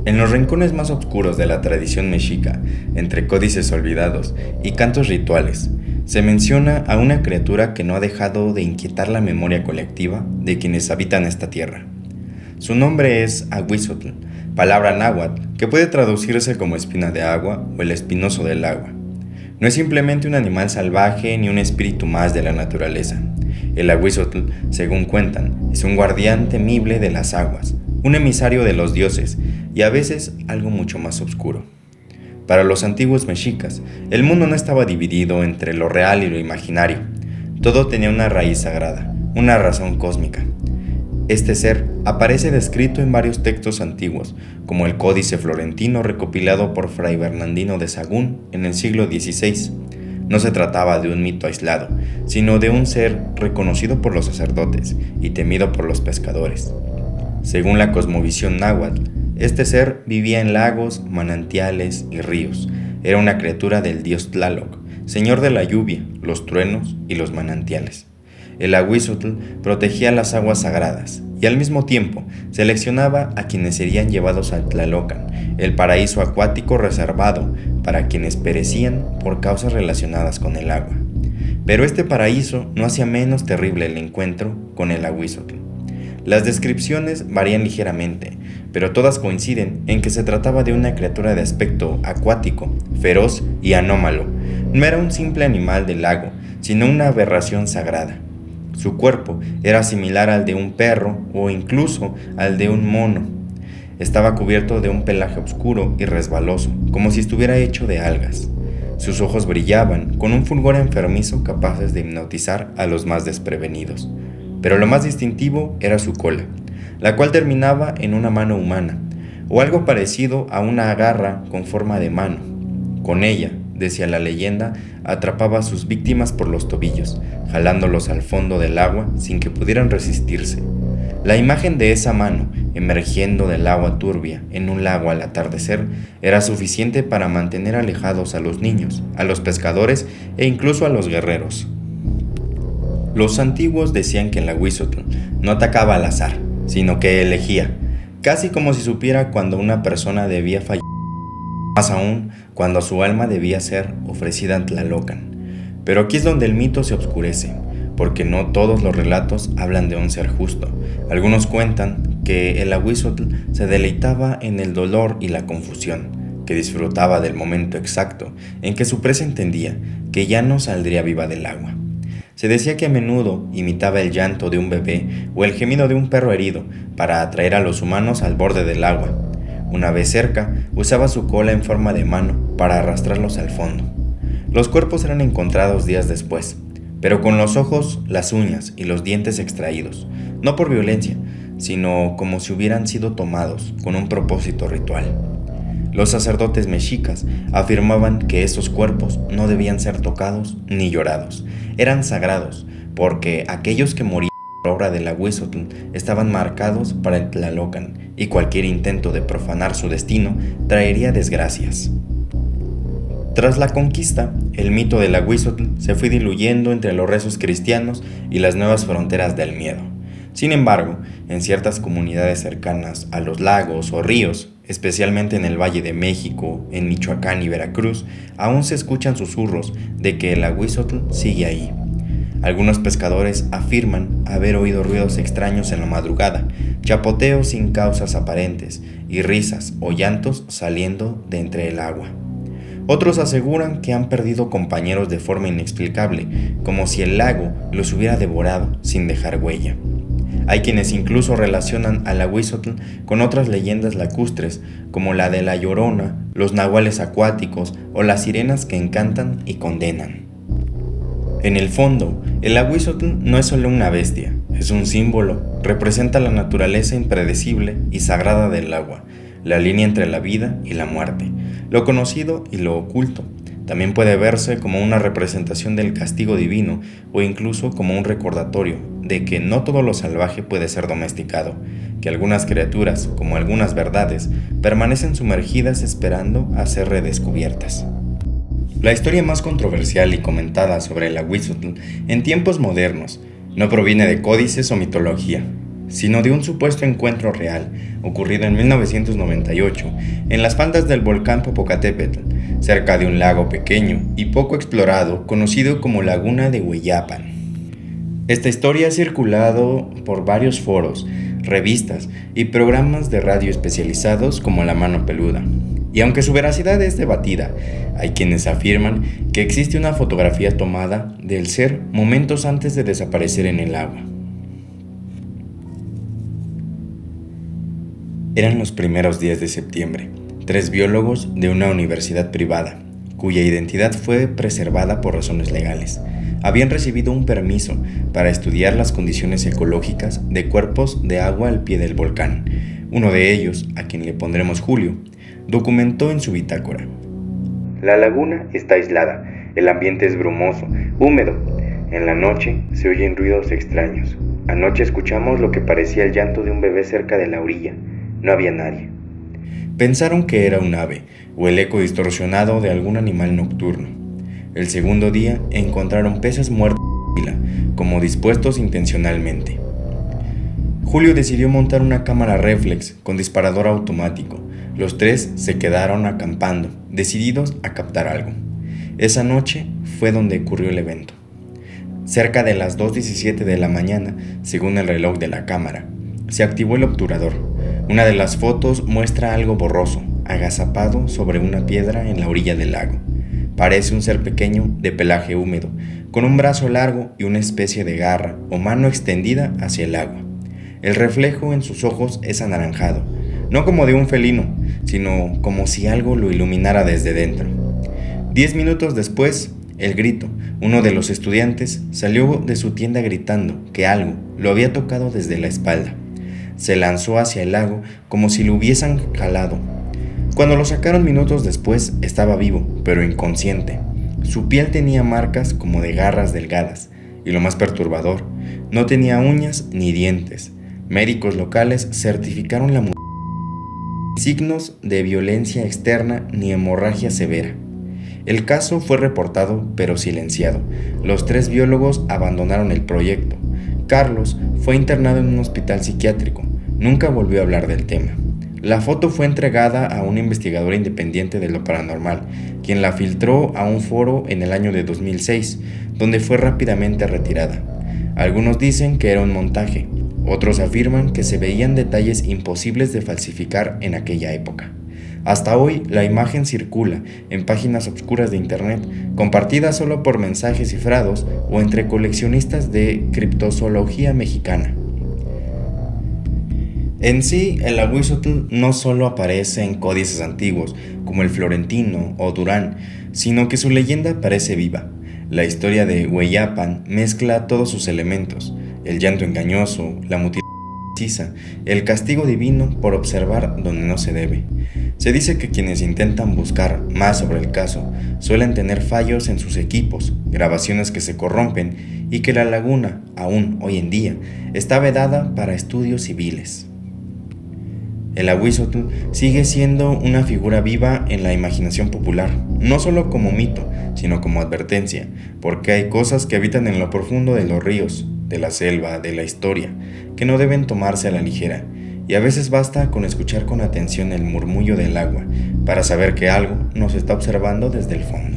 En los rincones más oscuros de la tradición mexica, entre códices olvidados y cantos rituales, se menciona a una criatura que no ha dejado de inquietar la memoria colectiva de quienes habitan esta tierra. Su nombre es Aguizotl, palabra náhuatl que puede traducirse como espina de agua o el espinoso del agua. No es simplemente un animal salvaje ni un espíritu más de la naturaleza. El Aguizotl, según cuentan, es un guardián temible de las aguas, un emisario de los dioses y a veces algo mucho más oscuro. Para los antiguos mexicas, el mundo no estaba dividido entre lo real y lo imaginario. Todo tenía una raíz sagrada, una razón cósmica. Este ser aparece descrito en varios textos antiguos, como el Códice Florentino recopilado por Fray Bernardino de Sahagún en el siglo XVI. No se trataba de un mito aislado, sino de un ser reconocido por los sacerdotes y temido por los pescadores. Según la cosmovisión náhuatl, este ser vivía en lagos, manantiales y ríos. Era una criatura del dios Tlaloc, señor de la lluvia, los truenos y los manantiales. El Aguizotl protegía las aguas sagradas y al mismo tiempo seleccionaba a quienes serían llevados al Tlalocan, el paraíso acuático reservado para quienes perecían por causas relacionadas con el agua. Pero este paraíso no hacía menos terrible el encuentro con el Aguizotl. Las descripciones varían ligeramente, pero todas coinciden en que se trataba de una criatura de aspecto acuático, feroz y anómalo. No era un simple animal del lago, sino una aberración sagrada. Su cuerpo era similar al de un perro o incluso al de un mono. Estaba cubierto de un pelaje oscuro y resbaloso, como si estuviera hecho de algas. Sus ojos brillaban con un fulgor enfermizo capaces de hipnotizar a los más desprevenidos. Pero lo más distintivo era su cola, la cual terminaba en una mano humana, o algo parecido a una garra con forma de mano. Con ella, decía la leyenda, atrapaba a sus víctimas por los tobillos, jalándolos al fondo del agua sin que pudieran resistirse. La imagen de esa mano, emergiendo del agua turbia en un lago al atardecer, era suficiente para mantener alejados a los niños, a los pescadores e incluso a los guerreros. Los antiguos decían que el Aguizotl no atacaba al azar, sino que elegía, casi como si supiera cuando una persona debía fallar, más aún cuando su alma debía ser ofrecida ante Tlalocan. Pero aquí es donde el mito se oscurece, porque no todos los relatos hablan de un ser justo. Algunos cuentan que el Aguizotl se deleitaba en el dolor y la confusión, que disfrutaba del momento exacto en que su presa entendía que ya no saldría viva del agua. Se decía que a menudo imitaba el llanto de un bebé o el gemido de un perro herido para atraer a los humanos al borde del agua. Una vez cerca, usaba su cola en forma de mano para arrastrarlos al fondo. Los cuerpos eran encontrados días después, pero con los ojos, las uñas y los dientes extraídos, no por violencia, sino como si hubieran sido tomados con un propósito ritual. Los sacerdotes mexicas afirmaban que estos cuerpos no debían ser tocados ni llorados. Eran sagrados, porque aquellos que morían por obra del Aguizotl estaban marcados para el Tlalocan, y cualquier intento de profanar su destino traería desgracias. Tras la conquista, el mito del Aguizotl se fue diluyendo entre los rezos cristianos y las nuevas fronteras del miedo. Sin embargo, en ciertas comunidades cercanas a los lagos o ríos, especialmente en el Valle de México, en Michoacán y Veracruz, aún se escuchan susurros de que el Aguizotl sigue ahí. Algunos pescadores afirman haber oído ruidos extraños en la madrugada, chapoteos sin causas aparentes y risas o llantos saliendo de entre el agua. Otros aseguran que han perdido compañeros de forma inexplicable, como si el lago los hubiera devorado sin dejar huella. Hay quienes incluso relacionan al Aguizotl con otras leyendas lacustres, como la de la Llorona, los nahuales acuáticos o las sirenas que encantan y condenan. En el fondo, el Aguizotl no es solo una bestia, es un símbolo, representa la naturaleza impredecible y sagrada del agua, la línea entre la vida y la muerte, lo conocido y lo oculto. También puede verse como una representación del castigo divino o incluso como un recordatorio de que no todo lo salvaje puede ser domesticado, que algunas criaturas, como algunas verdades, permanecen sumergidas esperando a ser redescubiertas. La historia más controversial y comentada sobre el Aguizotl en tiempos modernos no proviene de códices o mitología, sino de un supuesto encuentro real ocurrido en 1998 en las faldas del volcán Popocatépetl, cerca de un lago pequeño y poco explorado conocido como Laguna de Hueyapan. Esta historia ha circulado por varios foros, revistas y programas de radio especializados como La Mano Peluda. Y aunque su veracidad es debatida, hay quienes afirman que existe una fotografía tomada del ser momentos antes de desaparecer en el agua. Eran los primeros días de septiembre. 3 biólogos de una universidad privada, cuya identidad fue preservada por razones legales, habían recibido un permiso para estudiar las condiciones ecológicas de cuerpos de agua al pie del volcán. Uno de ellos, a quien le pondremos Julio, documentó en su bitácora: La laguna está aislada, el ambiente es brumoso, húmedo. En la noche se oyen ruidos extraños. Anoche escuchamos lo que parecía el llanto de un bebé cerca de la orilla. No había nadie. Pensaron que era un ave o el eco distorsionado de algún animal nocturno. El segundo día encontraron peces muertos en fila, como dispuestos intencionalmente. Julio decidió montar una cámara réflex con disparador automático. Los 3 se quedaron acampando, decididos a captar algo. Esa noche fue donde ocurrió el evento. Cerca de las 2:17 de la mañana, según el reloj de la cámara, se activó el obturador. Una de las fotos muestra algo borroso, agazapado sobre una piedra en la orilla del lago. Parece un ser pequeño de pelaje húmedo, con un brazo largo y una especie de garra o mano extendida hacia el agua. El reflejo en sus ojos es anaranjado, no como de un felino, sino como si algo lo iluminara desde dentro. 10 minutos después, el grito. Uno de los estudiantes salió de su tienda gritando que algo lo había tocado desde la espalda. Se lanzó hacia el lago como si lo hubiesen jalado. Cuando lo sacaron minutos después, estaba vivo, pero inconsciente. Su piel tenía marcas como de garras delgadas, y lo más perturbador, no tenía uñas ni dientes. Médicos locales certificaron la muerte sin signos de violencia externa ni hemorragia severa. El caso fue reportado pero silenciado. Los 3 biólogos abandonaron el proyecto. Carlos fue internado en un hospital psiquiátrico. Nunca volvió a hablar del tema. La foto fue entregada a un investigador independiente de lo paranormal, quien la filtró a un foro en el año de 2006, donde fue rápidamente retirada. Algunos dicen que era un montaje, otros afirman que se veían detalles imposibles de falsificar en aquella época. Hasta hoy, la imagen circula en páginas obscuras de internet, compartida solo por mensajes cifrados o entre coleccionistas de criptozoología mexicana. En sí, el Ahuizotl no solo aparece en códices antiguos, como el Florentino o Durán, sino que su leyenda parece viva. La historia de Hueyapan mezcla todos sus elementos: el llanto engañoso, la mutilación precisa, el castigo divino por observar donde no se debe. Se dice que quienes intentan buscar más sobre el caso suelen tener fallos en sus equipos, grabaciones que se corrompen y que la laguna, aún hoy en día, está vedada para estudios civiles. El Ahuizotl sigue siendo una figura viva en la imaginación popular, no solo como mito, sino como advertencia, porque hay cosas que habitan en lo profundo de los ríos, de la selva, de la historia, que no deben tomarse a la ligera, y a veces basta con escuchar con atención el murmullo del agua para saber que algo nos está observando desde el fondo.